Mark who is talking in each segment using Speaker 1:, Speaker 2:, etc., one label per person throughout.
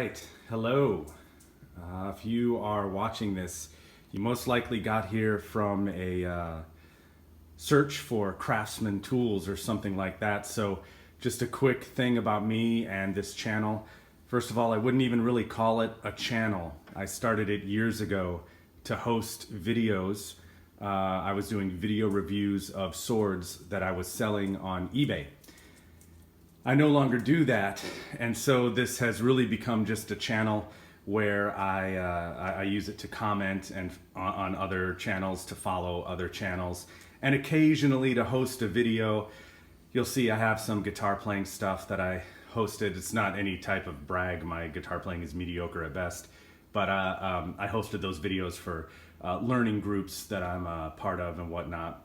Speaker 1: right, hello. If you are watching this, you most likely got here from a search for Craftsman tools or something like that. So just a quick thing about me and this channel. First of all, I wouldn't even really call it a channel. I started it years ago to host videos. I was doing video reviews of swords that I was selling on eBay. I no longer do that, and so this has really become just a channel where I use it to comment and on other channels, to follow other channels, and occasionally to host a video. You'll see I have some guitar playing stuff that I hosted. It's not any type of brag. My guitar playing is mediocre at best, but I hosted those videos for learning groups that I'm a part of and whatnot.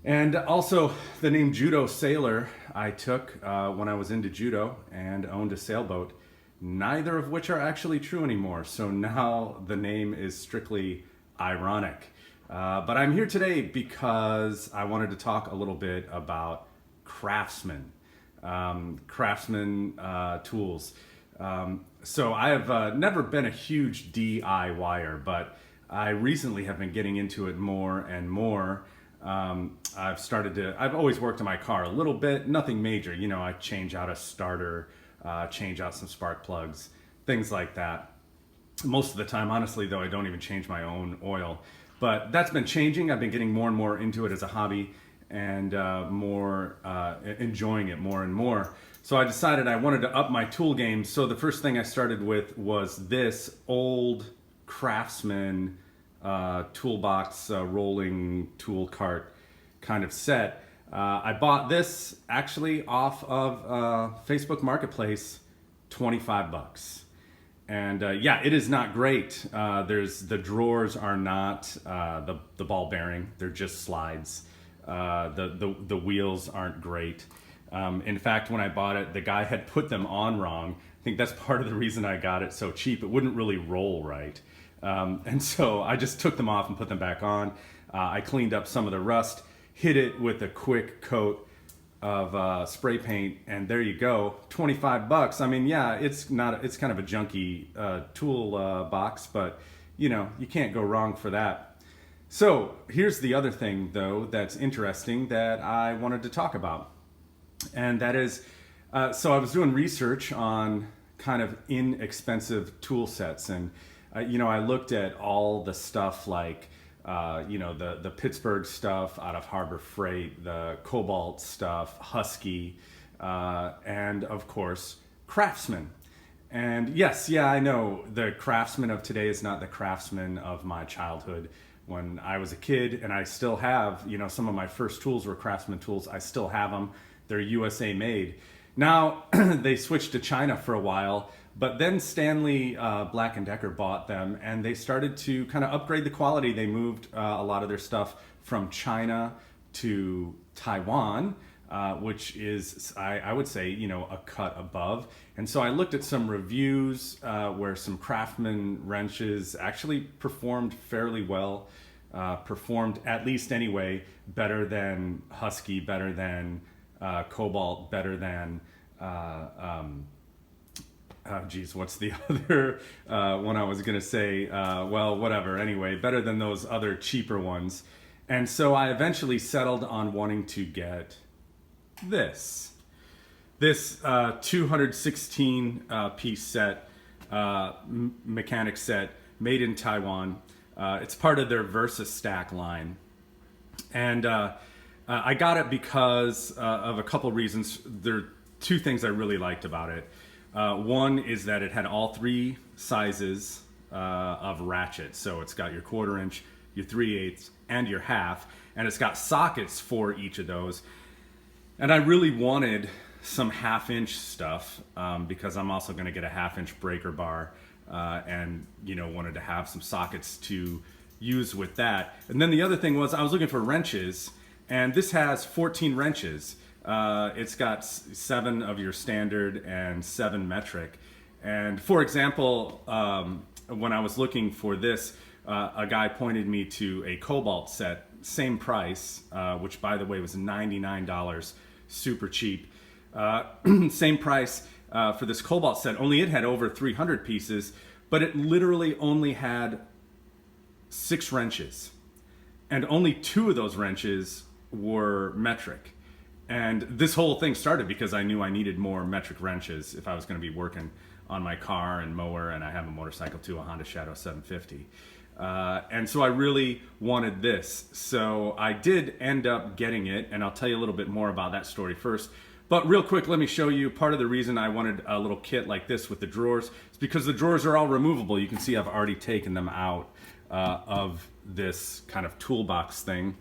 Speaker 1: And also the name Judo Sailor I took when I was into judo and owned a sailboat, neither of which are actually true anymore. So now the name is strictly ironic. But I'm here today because I wanted to talk a little bit about Craftsman, Craftsman tools. So I have never been a huge DIYer, but I recently have been getting into it more and more. I've always worked on my car a little bit, nothing major. You know, I change out a starter, change out some spark plugs, things like that. Most of the time, honestly, though, I don't even change my own oil. But that's been changing. I've been getting more and more into it as a hobby and enjoying it more and more. So I decided I wanted to up my tool game. So the first thing I started with was this old Craftsman toolbox rolling tool cart kind of set. I bought this actually off of Facebook Marketplace, 25 bucks. And yeah, it is not great. The drawers are not the ball bearing, they're just slides. The wheels aren't great. In fact, when I bought it, the guy had put them on wrong. I think that's part of the reason I got it so cheap. It wouldn't really roll right. And so I just took them off and put them back on. I cleaned up some of the rust, hit it with a quick coat of spray paint, and there you go, 25 bucks. I mean, yeah, it's kind of a junky tool box, but you know, you can't go wrong for that. So here's the other thing though that's interesting that I wanted to talk about. And that is, so I was doing research on kind of inexpensive tool sets, and you know, I looked at all the stuff like, you know, the Pittsburgh stuff out of Harbor Freight, the Cobalt stuff, Husky, and of course, Craftsman. And yes, yeah, I know the Craftsman of today is not the Craftsman of my childhood when I was a kid, and I still have, you know, some of my first tools were Craftsman tools. I still have them. They're USA made. Now, they switched to China for a while, but then Stanley Black & Decker bought them, and they started to kind of upgrade the quality. They moved a lot of their stuff from China to Taiwan, which is, I would say, you know, a cut above. And so I looked at some reviews where some Craftsman wrenches actually performed fairly well, performed, at least anyway, better than Husky, better than Cobalt, better than geez, what's the other one I was gonna say? Well, whatever, anyway, better than those other cheaper ones. And so I eventually settled on wanting to get this 216 piece set, mechanic set, made in Taiwan. It's part of their Versastack line. And I got it because of a couple reasons. There are two things I really liked about it. One is that it had all three sizes of ratchets. So it's got your 1/4 inch, your 3/8, and your half. And it's got sockets for each of those. And I really wanted some 1/2 inch stuff because I'm also going to get a 1/2 inch breaker bar and, you know, wanted to have some sockets to use with that. And then the other thing was I was looking for wrenches, and this has 14 wrenches. It's got 7 of your standard and 7 metric. And for example, when I was looking for this, a guy pointed me to a Cobalt set, same price, which by the way was $99, super cheap. Same price, for this Cobalt set, only it had over 300 pieces, but it literally only had 6 wrenches. And only 2 of those wrenches were metric. And this whole thing started because I knew I needed more metric wrenches if I was going to be working on my car and mower, and I have a motorcycle too, a Honda Shadow 750. And so I really wanted this. So I did end up getting it, and I'll tell you a little bit more about that story first. But real quick, let me show you part of the reason I wanted a little kit like this with the drawers. Is because the drawers are all removable. You can see I've already taken them out of this kind of toolbox thing.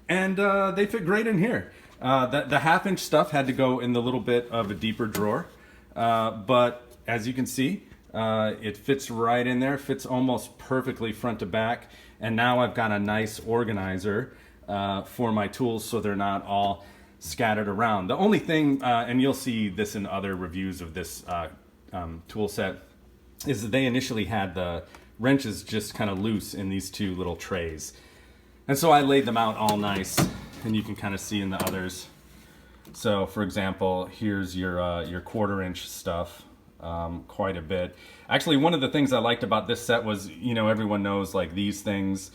Speaker 1: And they fit great in here. The half-inch stuff had to go in the little bit of a deeper drawer. But as you can see, it fits right in there, fits almost perfectly front to back. And now I've got a nice organizer for my tools so they're not all scattered around. The only thing, and you'll see this in other reviews of this tool set, is that they initially had the wrenches just kind of loose in these 2 little trays. And so I laid them out all nice, and you can kind of see in the others. So for example, here's your 1/4 inch stuff. Quite a bit. Actually, one of the things I liked about this set was, you know, everyone knows like these things,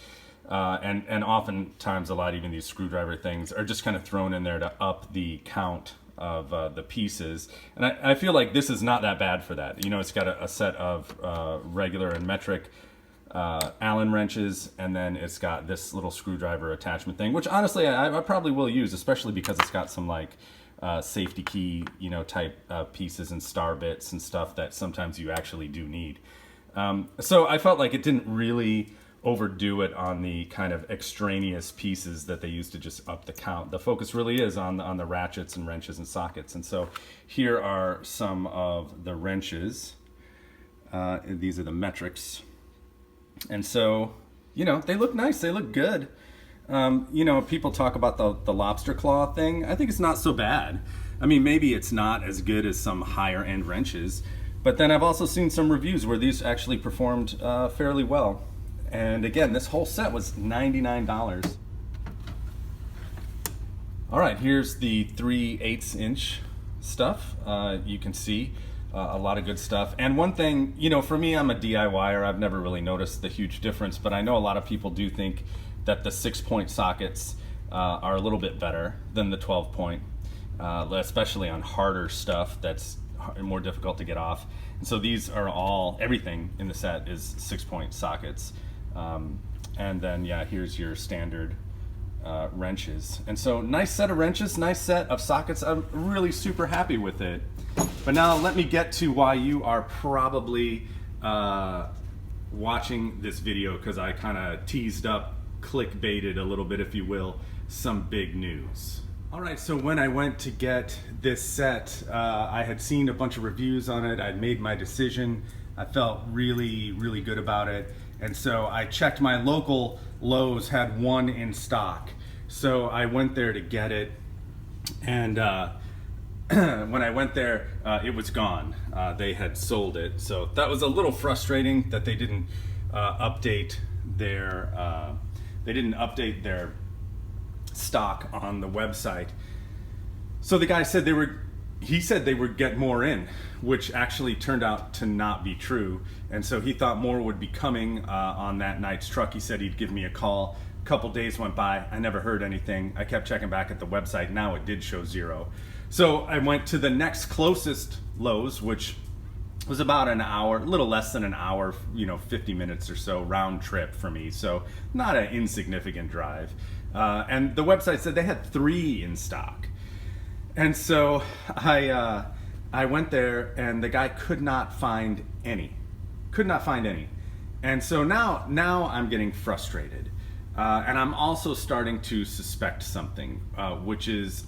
Speaker 1: and oftentimes a lot, even these screwdriver things, are just kind of thrown in there to up the count of the pieces. And I feel like this is not that bad for that. You know, it's got a set of regular and metric Allen wrenches, and then it's got this little screwdriver attachment thing, which honestly I probably will use, especially because it's got some like safety key, you know, type pieces and star bits and stuff that sometimes you actually do need. So I felt like it didn't really overdo it on the kind of extraneous pieces that they used to just up the count. The focus really is on the ratchets and wrenches and sockets. And so here are some of the wrenches. These are the metrics. And so, you know, they look nice, they look good. You know, people talk about the lobster claw thing. I think it's not so bad. I mean, maybe it's not as good as some higher end wrenches, but then I've also seen some reviews where these actually performed fairly well. And again, this whole set was $99. All right, here's the 3/8 inch stuff. You can see a lot of good stuff. And one thing, you know, for me, I'm a DIYer. I've never really noticed the huge difference, but I know a lot of people do think that the 6-point sockets are a little bit better than the 12-point, especially on harder stuff that's more difficult to get off. And so these are all, everything in the set is 6-point sockets. And then, yeah, here's your standard wrenches. And so nice set of wrenches, nice set of sockets. I'm really super happy with it. But now let me get to why you are probably watching this video, because I kind of teased up, clickbaited a little bit, if you will, some big news. All right, so when I went to get this set, I had seen a bunch of reviews on it. I'd made my decision. I felt really, really good about it. And so I checked my local Lowe's had one in stock. So I went there to get it. And when I went there, it was gone. They had sold it. So that was a little frustrating that they didn't update their stock on the website. So the guy said he said they would get more in, which actually turned out to not be true. And so he thought more would be coming on that night's truck. He said he'd give me a call. A couple days went by. I never heard anything. I kept checking back at the website. Now it did show 0. So I went to the next closest Lowe's, which was about an hour, a little less than an hour, 50 minutes or so round trip for me. So not an insignificant drive. And the website said they had 3 in stock. And so I went there, and the guy could not find any. And so now I'm getting frustrated. And I'm also starting to suspect something, which is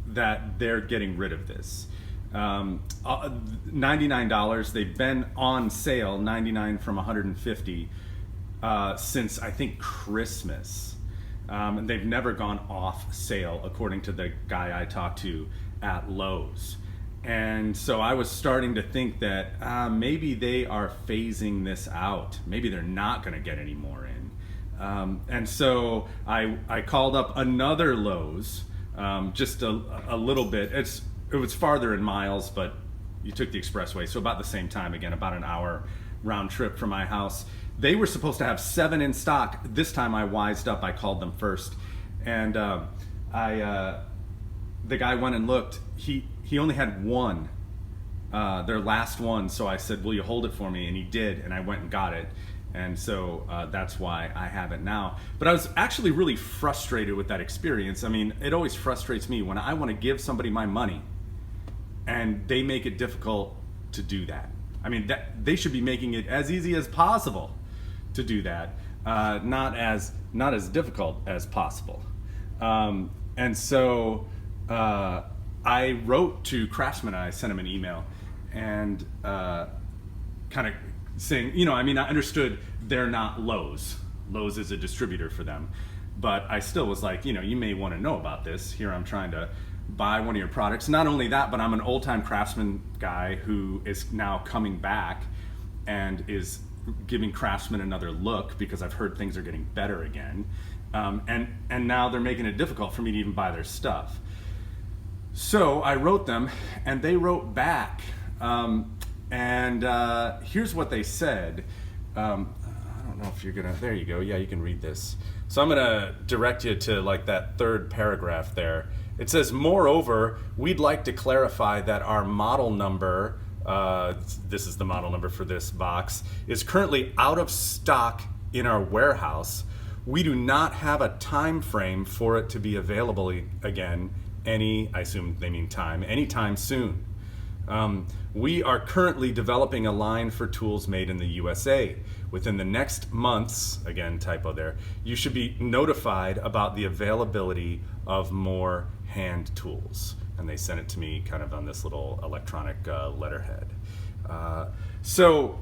Speaker 1: that they're getting rid of this. $99, they've been on sale, $99 from $150, since I think Christmas. And they've never gone off sale, according to the guy I talked to at Lowe's. And so I was starting to think that maybe they are phasing this out. Maybe they're not going to get any more in. And so I called up another Lowe's, just a little bit. It was farther in miles, but you took the expressway. So about the same time, again, about an hour round trip from my house. They were supposed to have 7 in stock. This time I wised up, I called them first. And the guy went and looked. He only had 1, their last one. So I said, will you hold it for me? And he did, and I went and got it. And so that's why I have it now. But I was actually really frustrated with that experience. I mean, it always frustrates me when I want to give somebody my money and they make it difficult to do that. I mean, they should be making it as easy as possible to do that, not as difficult as possible. And so I wrote to Craftsman. I sent him an email and kind of saying, you know, I mean, I understood they're not Lowe's. Lowe's is a distributor for them. But I still was like, you know, you may want to know about this. Here I'm trying to buy one of your products. Not only that, but I'm an old-time Craftsman guy who is now coming back and is giving Craftsman another look because I've heard things are getting better again. And now they're making it difficult for me to even buy their stuff. So I wrote them and they wrote back. And here's what they said. I don't know if you're gonna, there you go. Yeah, you can read this. So I'm gonna direct you to like that 3rd paragraph there. It says, moreover, we'd like to clarify that our model number, this is the model number for this box, is currently out of stock in our warehouse. We do not have a time frame for it to be available again I assume they mean time, anytime soon. We are currently developing a line for tools made in the USA. Within the next months, again, typo there, you should be notified about the availability of more hand tools. And they sent it to me kind of on this little electronic letterhead. So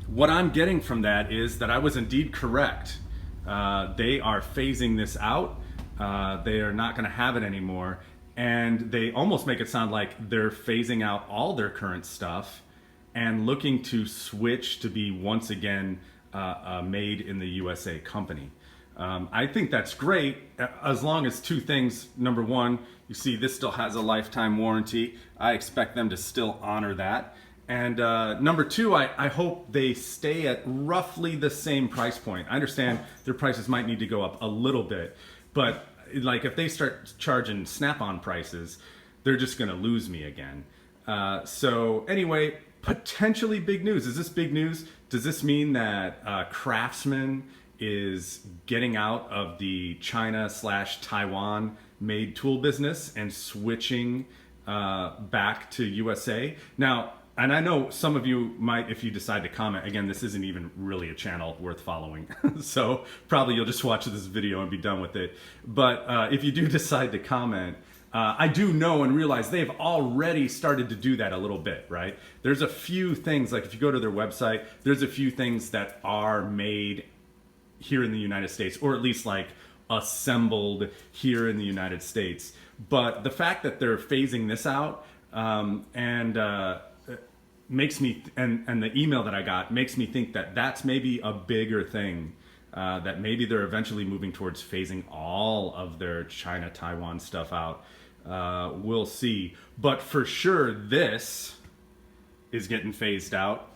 Speaker 1: what I'm getting from that is that I was indeed correct. They are phasing this out. They are not going to have it anymore. And they almost make it sound like they're phasing out all their current stuff and looking to switch to be once again a made in the USA company. I think that's great as long as 2 things. Number one, you see this still has a lifetime warranty. I expect them to still honor that. And number 2, I hope they stay at roughly the same price point. I understand their prices might need to go up a little bit, but like if they start charging Snap-on prices, they're just gonna lose me again. So anyway, potentially big news. Is this big news? Does this mean that Craftsman is getting out of the China/Taiwan made tool business and switching back to USA? Now, and I know some of you might, if you decide to comment, again, this isn't even really a channel worth following. So probably you'll just watch this video and be done with it. But if you do decide to comment, I do know and realize they've already started to do that a little bit, right? There's a few things, like if you go to their website, there's a few things that are made here in the United States, or at least like assembled here in the United States. But the fact that they're phasing this out makes me, and the email that I got makes me think that that's maybe a bigger thing, that maybe they're eventually moving towards phasing all of their China, Taiwan stuff out. We'll see. But for sure, this is getting phased out.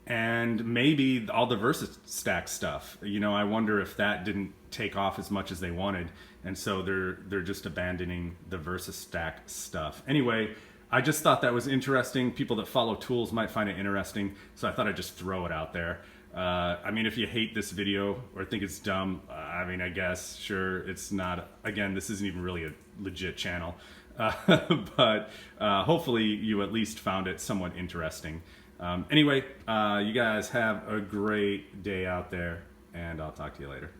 Speaker 1: And maybe all the Versastack stuff. You know, I wonder if that didn't take off as much as they wanted. And so they're just abandoning the Versastack stuff. Anyway, I just thought that was interesting. People that follow tools might find it interesting, so I thought I'd just throw it out there. I mean, if you hate this video or think it's dumb, I mean, I guess, sure, it's not, again, this isn't even really a legit channel, but hopefully you at least found it somewhat interesting. Anyway, you guys have a great day out there, and I'll talk to you later.